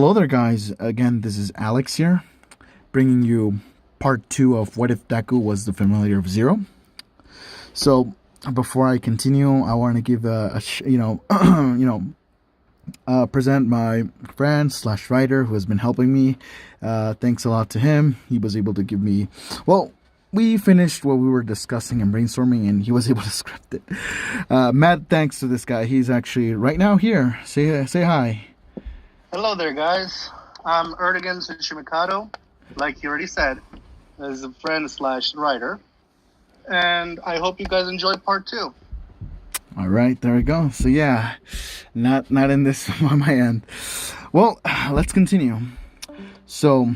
Hello there, guys. Again, this is Alex here, bringing you part 2 of What If Deku Was the Familiar of Zero. So, before I continue, I want to give present my friend slash writer who has been helping me. Thanks a lot to him. He was able to give me, we finished what we were discussing and brainstorming, and he was able to script it. Mad thanks to this guy. He's actually right now here. Say hi. Hello there, guys. I'm Erdgan Tsuchimikado, like he already said, as a friend slash writer. And I hope you guys enjoyed part 2. All right, there we go. So yeah, not in this on my end. Well, let's continue. So,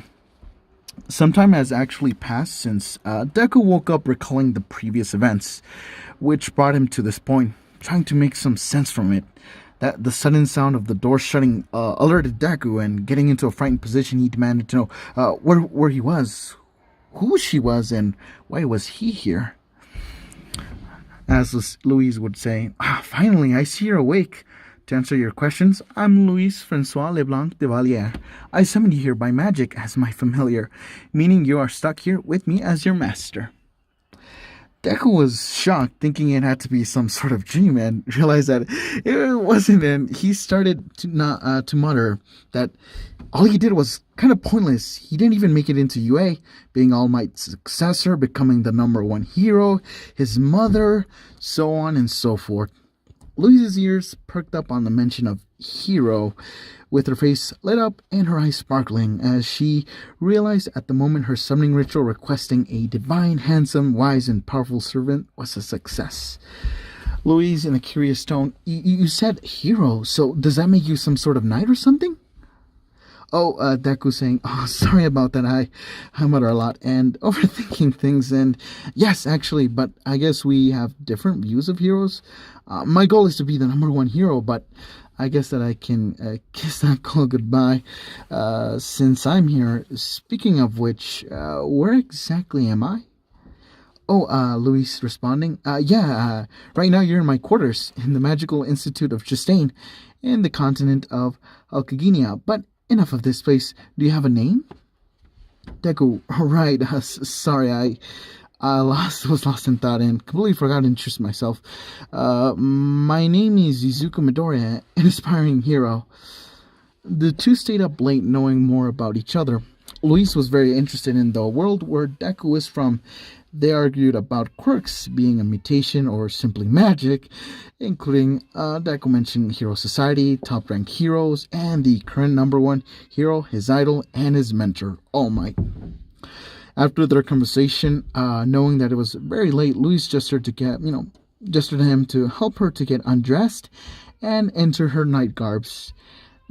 some time has actually passed since Deku woke up recalling the previous events, which brought him to this point, trying to make some sense from it. That the sudden sound of the door shutting alerted Deku, and getting into a frightened position, he demanded to know where he was, who she was, and why was he here. As Louise would say, finally, I see you're awake. To answer your questions, I'm Louise Francois Leblanc de Valliere. I summoned you here by magic as my familiar, meaning you are stuck here with me as your master. Deku was shocked, thinking it had to be some sort of dream, and realized that it wasn't. And he started to mutter that all he did was kind of pointless. He didn't even make it into UA, being All Might's successor, becoming the #1 hero, his mother, so on and so forth. Louise's ears perked up on the mention of hero, with her face lit up and her eyes sparkling as she realized at the moment her summoning ritual requesting a divine, handsome, wise, and powerful servant was a success. Louise, in a curious tone, you said hero, so does that make you some sort of knight or something? Deku saying, sorry about that, I mutter a lot and overthinking things, and yes, actually, but I guess we have different views of heroes. My goal is to be the #1 hero, but I guess that I can kiss that goal goodbye since I'm here. Speaking of which, where exactly am I? Louise responding, right now you're in my quarters in the Magical Institute of Chastain in the continent of Alcaginia, but enough of this place. Do you have a name? Deku, right, sorry, I was lost in thought and completely forgot to introduce myself. My name is Izuku Midoriya, an aspiring hero. The two stayed up late knowing more about each other. Louise was very interested in the world where Deku is from. They argued about quirks being a mutation or simply magic, including Deku mentioned Hero Society, top rank heroes, and the current #1 hero, his idol, and his mentor, All Might. After their conversation, knowing that it was very late, Louise gestured to him to help her to get undressed and enter her night garbs.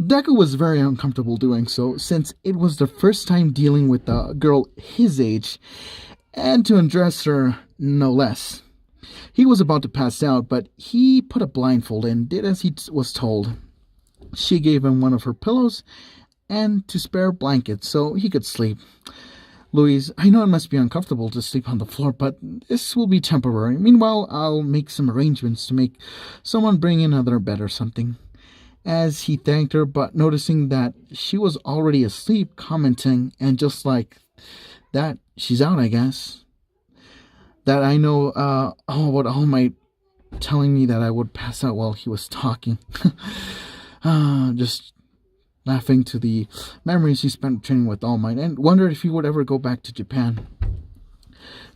Deku was very uncomfortable doing so, since it was the first time dealing with a girl his age, and to undress her no less. He was about to pass out, but he put a blindfold and did as he was told. She gave him one of her pillows and to spare blankets so he could sleep. Louise, I know it must be uncomfortable to sleep on the floor, but this will be temporary. Meanwhile, I'll make some arrangements to make someone bring in another bed or something. As he thanked her, but noticing that she was already asleep, commenting, and just like that, she's out, I guess. That I know, what All Might telling me that I would pass out while he was talking. Just laughing to the memories he spent training with All Might, and wondered if he would ever go back to Japan.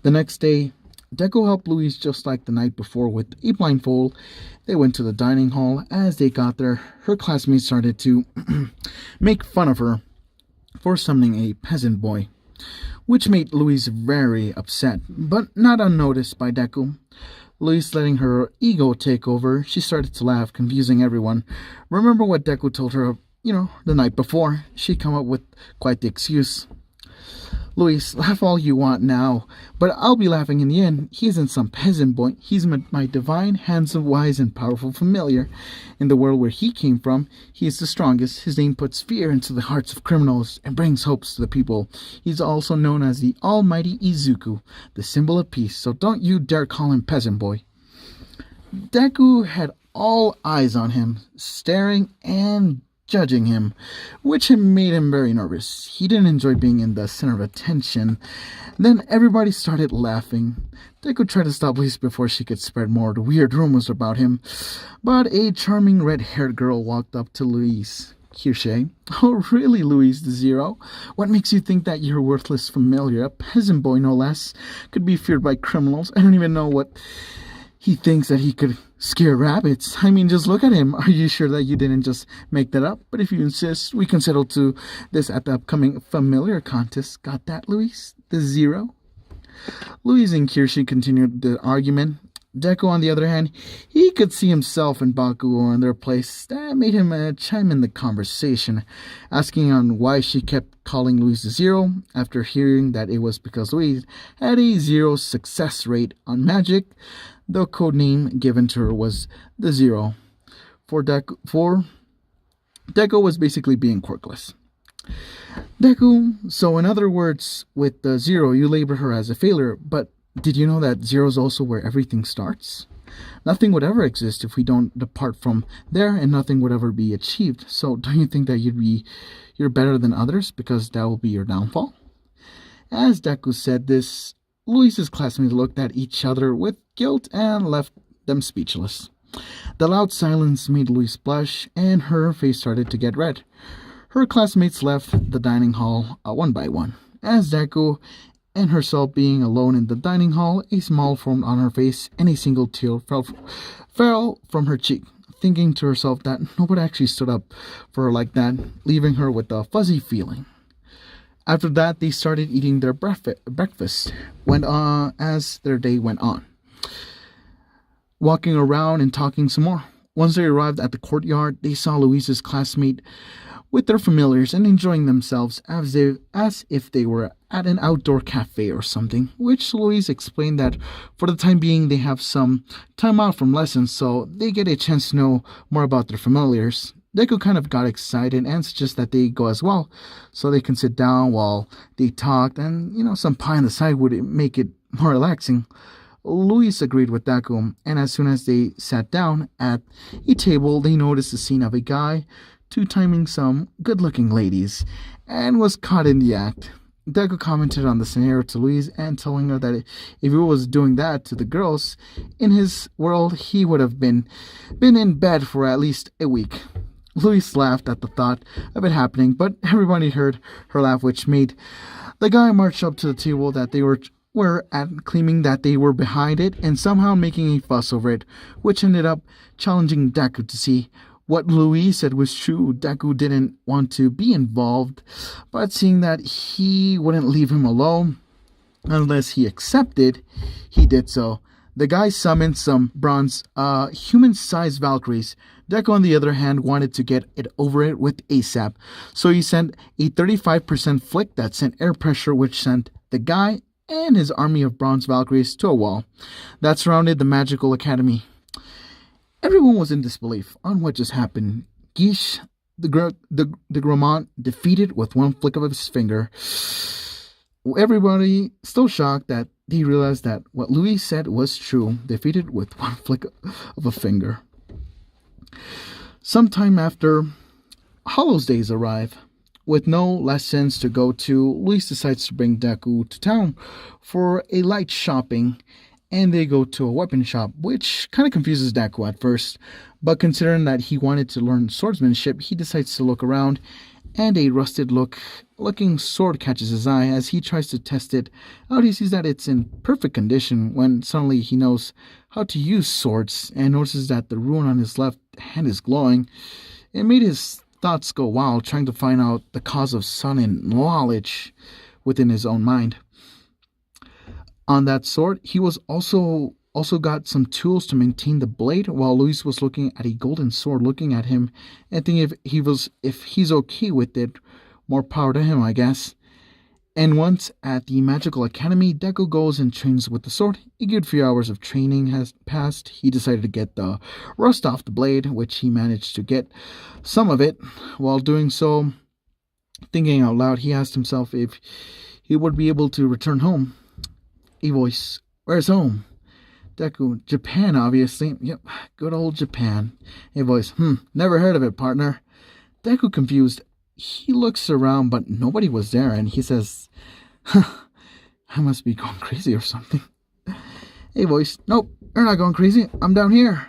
The next day, Deku helped Louise just like the night before with a blindfold. They went to the dining hall. As they got there, her classmates started to make fun of her for summoning a peasant boy, which made Louise very upset, but not unnoticed by Deku. Louise letting her ego take over, she started to laugh, confusing everyone. Remember what Deku told her the night before? She'd come up with quite the excuse. Louise, laugh all you want now, but I'll be laughing in the end. He isn't some peasant boy. He's my divine, handsome, wise, and powerful familiar. In the world where he came from, he is the strongest. His name puts fear into the hearts of criminals and brings hopes to the people. He's also known as the Almighty Izuku, the symbol of peace, so don't you dare call him peasant boy. Deku had all eyes on him, staring and judging him, which made him very nervous. He didn't enjoy being in the center of attention. Then everybody started laughing. Deku tried to stop Louise before she could spread more weird rumors about him, but a charming red-haired girl walked up to Louise. Kirsche. Oh, really, Louise the Zero? What makes you think that your worthless familiar, a peasant boy no less, could be feared by criminals? I don't even know what he thinks that he could scare rabbits. I mean, just look at him. Are you sure that you didn't just make that up? But if you insist, we can settle to this at the upcoming familiar contest. Got that, Louise the Zero? Louise and Kirsche continued the argument. Deku, on the other hand, he could see himself and Bakugo in their place. That made him chime in the conversation, asking on why she kept calling Louise the Zero, after hearing that it was because Louise had a 0 success rate on magic. The code name given to her was the Zero. For Deku was basically being quirkless. Deku, so in other words, with the 0, you label her as a failure, but did you know that 0 is also where everything starts? Nothing would ever exist if we don't depart from there, and nothing would ever be achieved. So don't you think that you're better than others because that will be your downfall? As Deku said this, Louise's classmates looked at each other with guilt and left them speechless. The loud silence made Louise blush, and her face started to get red. Her classmates left the dining hall one by one. As Deku and herself being alone in the dining hall, a smile formed on her face and a single tear fell from her cheek, thinking to herself that nobody actually stood up for her like that, leaving her with a fuzzy feeling. After that, they started eating their breakfast as their day went on, walking around and talking some more. Once they arrived at the courtyard, they saw Louise's classmate with their familiars and enjoying themselves as if they were at an outdoor cafe or something, which Louise explained that for the time being they have some time out from lessons, so they get a chance to know more about their familiars. Deku kind of got excited and suggested that they go as well, so they can sit down while they talked, and some pie on the side would make it more relaxing. Louise agreed with Deku, and as soon as they sat down at a table, they noticed the scene of a guy two-timing some good-looking ladies, and was caught in the act. Deku commented on the scenario to Louise and telling her that if he was doing that to the girls in his world, he would have been in bed for at least a week. Louise laughed at the thought of it happening, but everybody heard her laugh, which made the guy march up to the table that they were at, claiming that they were behind it and somehow making a fuss over it, which ended up challenging Deku to see what Louise said was true. Deku didn't want to be involved, but seeing that he wouldn't leave him alone unless he accepted, he did so. The guy summoned some bronze, human-sized Valkyries. Deku, on the other hand, wanted to get it over it with ASAP, so he sent a 35% flick that sent air pressure, which sent the guy and his army of bronze Valkyries to a wall that surrounded the magical academy. Everyone was in disbelief on what just happened. Guiche, the Gromont, defeated with one flick of his finger. Everybody still shocked that they realized that what Louise said was true, defeated with one flick of a finger. Sometime after, Hollow's days arrive. With no lessons to go to, Louise decides to bring Deku to town for a light shopping, and they go to a weapon shop, which kind of confuses Deku at first, but considering that he wanted to learn swordsmanship, he decides to look around, and a rusted looking sword catches his eye. As he tries to test it out, he sees that it's in perfect condition when suddenly he knows how to use swords and notices that the rune on his left hand is glowing. It made his thoughts go wild, trying to find out the cause of sudden knowledge within his own mind. On that sword, he was also got some tools to maintain the blade, while Louise was looking at a golden sword, looking at him and thinking if he's okay with it. More power to him, I guess. And once at the magical academy, Deku goes and trains with the sword. A good few hours of training has passed. He decided to get the rust off the blade, which he managed to get some of it. While doing so, thinking out loud, he asked himself if he would be able to return home. A voice, "Where's home?" Deku, "Japan, obviously." "Yep, good old Japan." A voice, Never heard of it, partner." Deku, confused, he looks around, but nobody was there, and he says, "Huh, I must be going crazy or something." Hey, voice. Nope, you're not going crazy. I'm down here.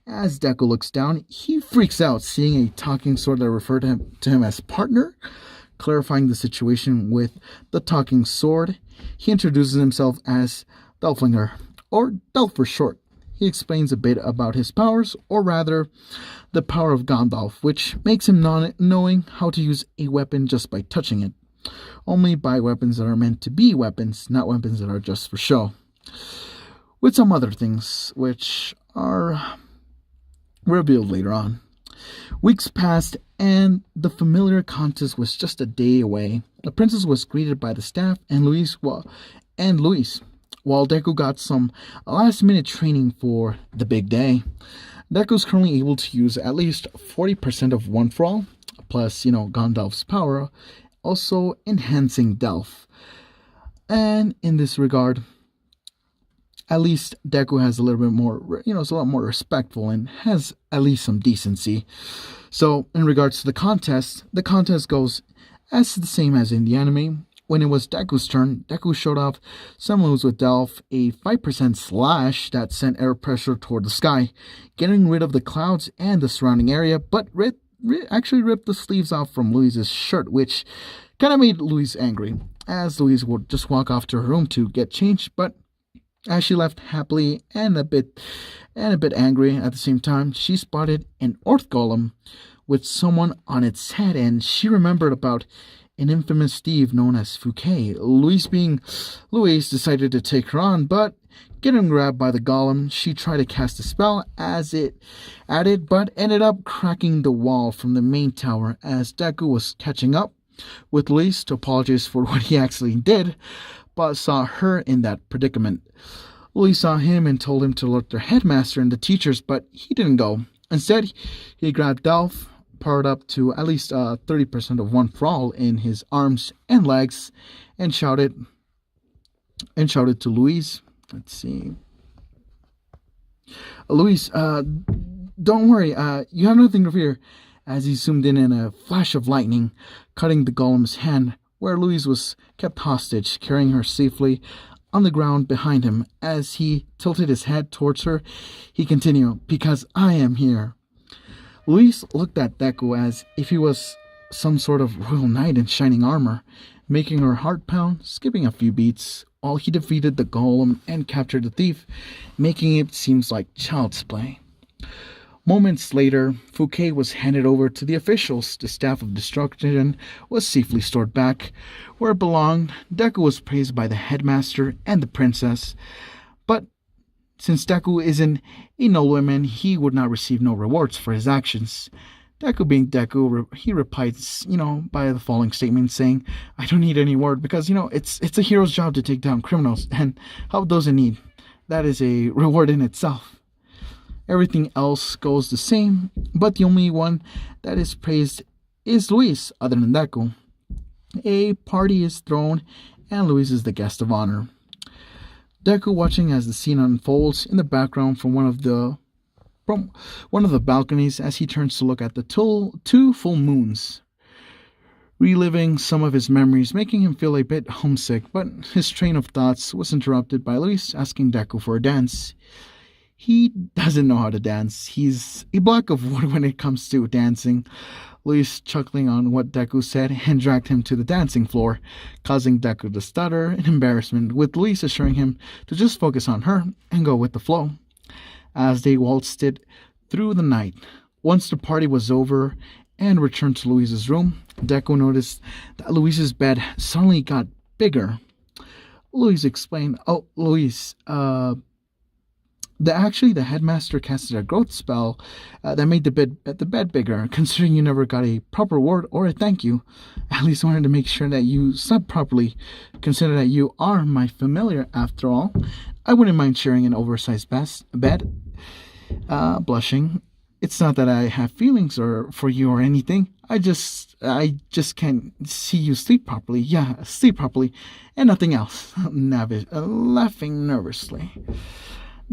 As Deku looks down, he freaks out, seeing a talking sword that referred to him as partner. Clarifying the situation with the talking sword, he introduces himself as Delflinger, or Delf for short. He explains a bit about his powers, or rather, the power of Gandalf, which makes him knowing how to use a weapon just by touching it. Only by weapons that are meant to be weapons, not weapons that are just for show. With some other things, which are revealed later on. Weeks passed, and the familiar contest was just a day away. The princess was greeted by the staff and Louise, while Deku got some last-minute training for the big day. Deku is currently able to use at least 40% of One for All, plus, Gandalf's power, also enhancing Delph. And in this regard, at least Deku has a little bit more, is a lot more respectful and has at least some decency. So, in regards to the contest goes as the same as in the anime. When it was Deku's turn, Deku showed off some moves with Delph, a 5% slash that sent air pressure toward the sky, getting rid of the clouds and the surrounding area, but actually ripped the sleeves off from Louise's shirt, which kind of made Louise angry, as Louise would just walk off to her room to get changed, but as she left happily and a bit angry at the same time, she spotted an Orth Golem with someone on its head, and she remembered about an infamous thief known as Fouquet. Louise decided to take her on, but getting grabbed by the golem, she tried to cast a spell but ended up cracking the wall from the main tower as Deku was catching up with Louise to apologize for what he actually did, but saw her in that predicament. Louise saw him and told him to alert their headmaster and the teachers, but he didn't go. Instead, he grabbed Delph, powered up to at least 30% of One for All in his arms and legs, and shouted to Louise. Let's see. Louise, don't worry, you have nothing to fear, as he zoomed in a flash of lightning, cutting the golem's hand, where Louise was kept hostage, carrying her safely on the ground behind him. As he tilted his head towards her, he continued, "Because I am here." Louise looked at Deku as if he was some sort of royal knight in shining armor, making her heart pound, skipping a few beats, while he defeated the golem and captured the thief, making it seem like child's play. Moments later, Fouquet was handed over to the officials. The Staff of Destruction was safely stored back where it belonged. Deku was praised by the headmaster and the princess, but since Deku isn't a nobleman, he would not receive no rewards for his actions. Deku being Deku, he replied, by the following statement saying, "I don't need any reward because, it's a hero's job to take down criminals, and help those in need. That is a reward in itself." Everything else goes the same, but the only one that is praised is Louise, other than Deku. A party is thrown, and Louise is the guest of honor. Deku watching as the scene unfolds in the background from one of the balconies as he turns to look at the two full moons, reliving some of his memories, making him feel a bit homesick, but his train of thoughts was interrupted by Louise asking Deku for a dance. He doesn't know how to dance. He's a block of wood when it comes to dancing. Louise chuckling on what Deku said and dragged him to the dancing floor, causing Deku to stutter in embarrassment, with Louise assuring him to just focus on her and go with the flow. As they waltzed it through the night, once the party was over and returned to Louise's room, Deku noticed that Louise's bed suddenly got bigger. Louise explained, "Oh, Louise, the headmaster casted a growth spell that made the bed bigger. Considering you never got a proper word or a thank you, at least wanted to make sure that you slept properly. Consider that you are my familiar after all. I wouldn't mind sharing an oversized bed." Blushing, "It's not that I have feelings for you or anything. I just can't see you sleep properly. Yeah, sleep properly, and nothing else." Laughing nervously.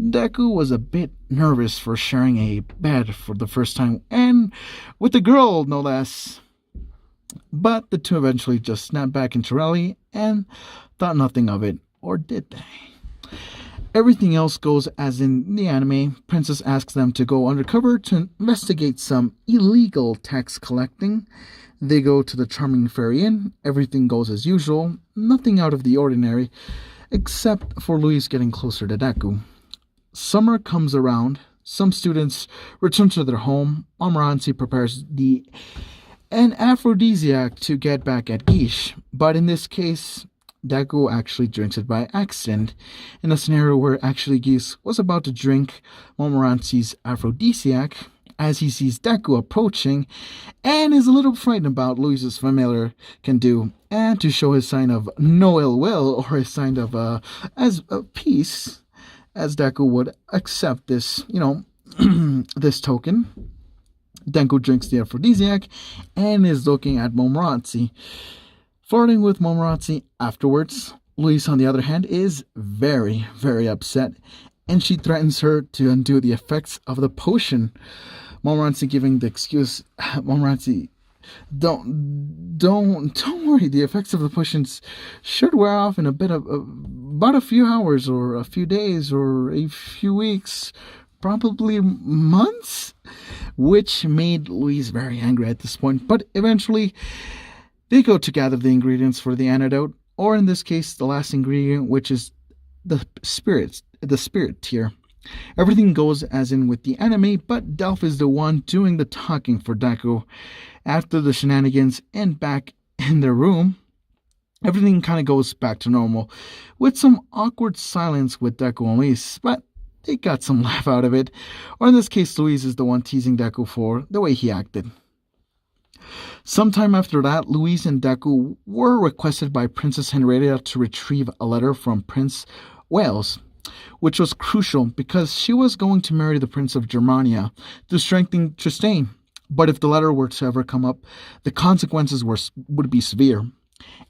Deku was a bit nervous for sharing a bed for the first time, and with a girl, no less. But the two eventually just snapped back into reality and thought nothing of it, or did they? Everything else goes as in the anime. Princess asks them to go undercover to investigate some illegal tax collecting. They go to the charming fairy inn. Everything goes as usual. Nothing out of the ordinary, except for Louise getting closer to Deku. Summer comes around. Some students return to their home. Momoransi prepares an aphrodisiac to get back at Gish, but in this case, Deku actually drinks it by accident, in a scenario where actually Gish was about to drink Momoransi's aphrodisiac as he sees Deku approaching and is a little frightened about Louise's familiar can do, and to show his sign of no ill will or his sign of peace, as Deku would accept this, this token. Deku drinks the aphrodisiac and is looking at Momoransi, flirting with Momoransi afterwards. Louise, on the other hand, is very, very upset, and she threatens her to undo the effects of the potion. Momoransi giving the excuse, Momoransi, don't worry, the effects of the potions should wear off in about a few hours or a few days or a few weeks, probably months, which made Louise very angry at this point. But eventually, they go to gather the ingredients for the antidote, or in this case, the last ingredient, which is the spirit tear. Everything goes as in with the anime, but Delph is the one doing the talking for Deku. After the shenanigans and back in their room, everything kind of goes back to normal, with some awkward silence with Deku and Louise, but they got some laugh out of it, or in this case, Louise is the one teasing Deku for the way he acted. Sometime after that, Louise and Deku were requested by Princess Henrietta to retrieve a letter from Prince Wales, which was crucial because she was going to marry the Prince of Germania to strengthen Tristane. But if the letter were to ever come up, the consequences would be severe,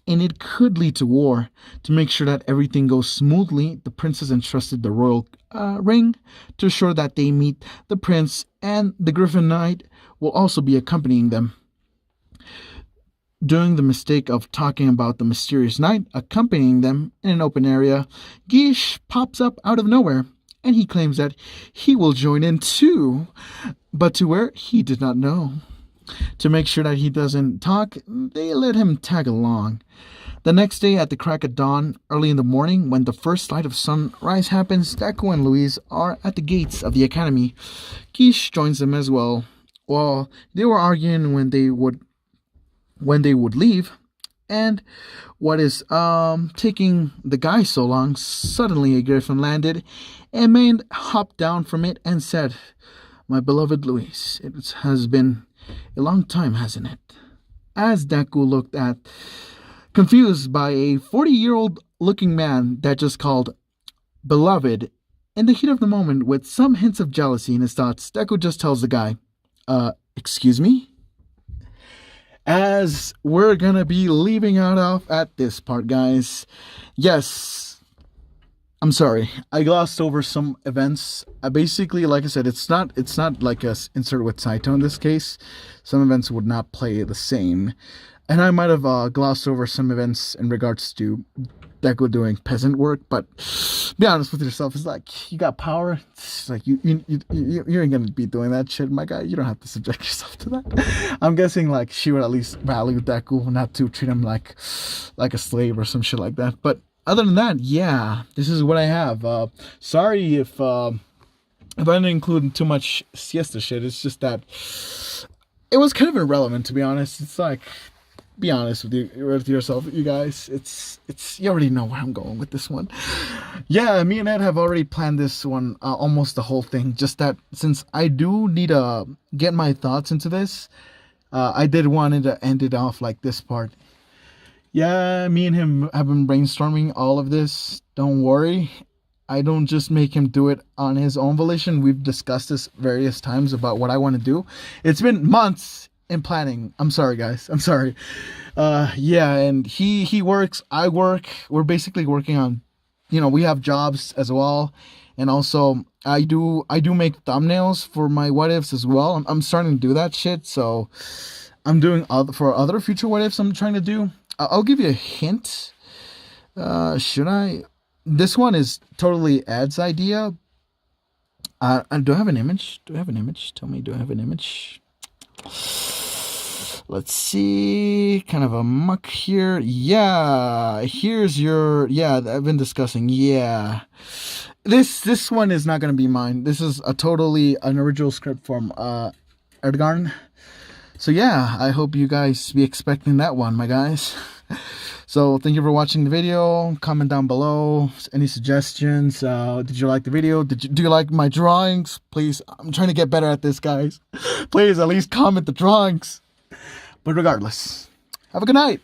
and it could lead to war. To make sure that everything goes smoothly, the princess entrusted the royal ring to ensure that they meet the prince, and the Griffin Knight will also be accompanying them. Doing the mistake of talking about the mysterious knight accompanying them in an open area, Gish pops up out of nowhere, and he claims that he will join in too, but to where he did not know. To make sure that he doesn't talk, they let him tag along. The next day at the crack of dawn, early in the morning, when the first light of sunrise happens, Deku and Louise are at the gates of the academy. Gish joins them as well. While they were arguing when they would leave, and what is taking the guy so long, suddenly a griffin landed, and man hopped down from it and said, "My beloved Louise, it has been a long time, hasn't it?" As Deku looked at, confused by a 40-year-old looking man that just called beloved, in the heat of the moment with some hints of jealousy in his thoughts, Deku just tells the guy, excuse me? As we're gonna be leaving out off at this part, guys. Yes, I'm sorry, I glossed over some events. Basically, like I said, it's not like a insert with Saito in this case. Some events would not play the same, and I might have glossed over some events in regards to Deku doing peasant work. But be honest with yourself, it's like you got power. It's like you ain't gonna be doing that shit, my guy. You don't have to subject yourself to that. I'm guessing like she would at least value Deku, not to treat him like a slave or some shit like that. But other than that, yeah, this is what I have. Sorry if I didn't include too much siesta shit. It's just that it was kind of irrelevant, to be honest. It's like, be honest with yourself, you guys. It's you already know where I'm going with this one. Yeah, me and Ed have already planned this one, almost the whole thing. Just that since I do need to get my thoughts into this, I did want to end it off like this part. Yeah, me and him have been brainstorming all of this. Don't worry. I don't just make him do it on his own volition. We've discussed this various times about what I want to do. It's been months in planning. I'm sorry, guys. I'm sorry. Yeah, and he works, I work. We're basically working on, we have jobs as well. And also, I do make thumbnails for my what ifs as well. I'm starting to do that shit. So I'm doing for other future what ifs I'm trying to do. I'll give you a hint. Should I? This one is totally Ed's idea. Do I have an image? Do I have an image? Tell me, do I have an image? Let's see. Kind of a muck here. Yeah. Here's your. Yeah, I've been discussing. Yeah. This one is not going to be mine. This is a totally an original script from Erdgan. So yeah, I hope you guys be expecting that one, my guys. So thank you for watching the video. Comment down below any suggestions. Did you like the video? Do you like my drawings? Please, I'm trying to get better at this, guys. Please at least comment the drawings. But regardless, have a good night.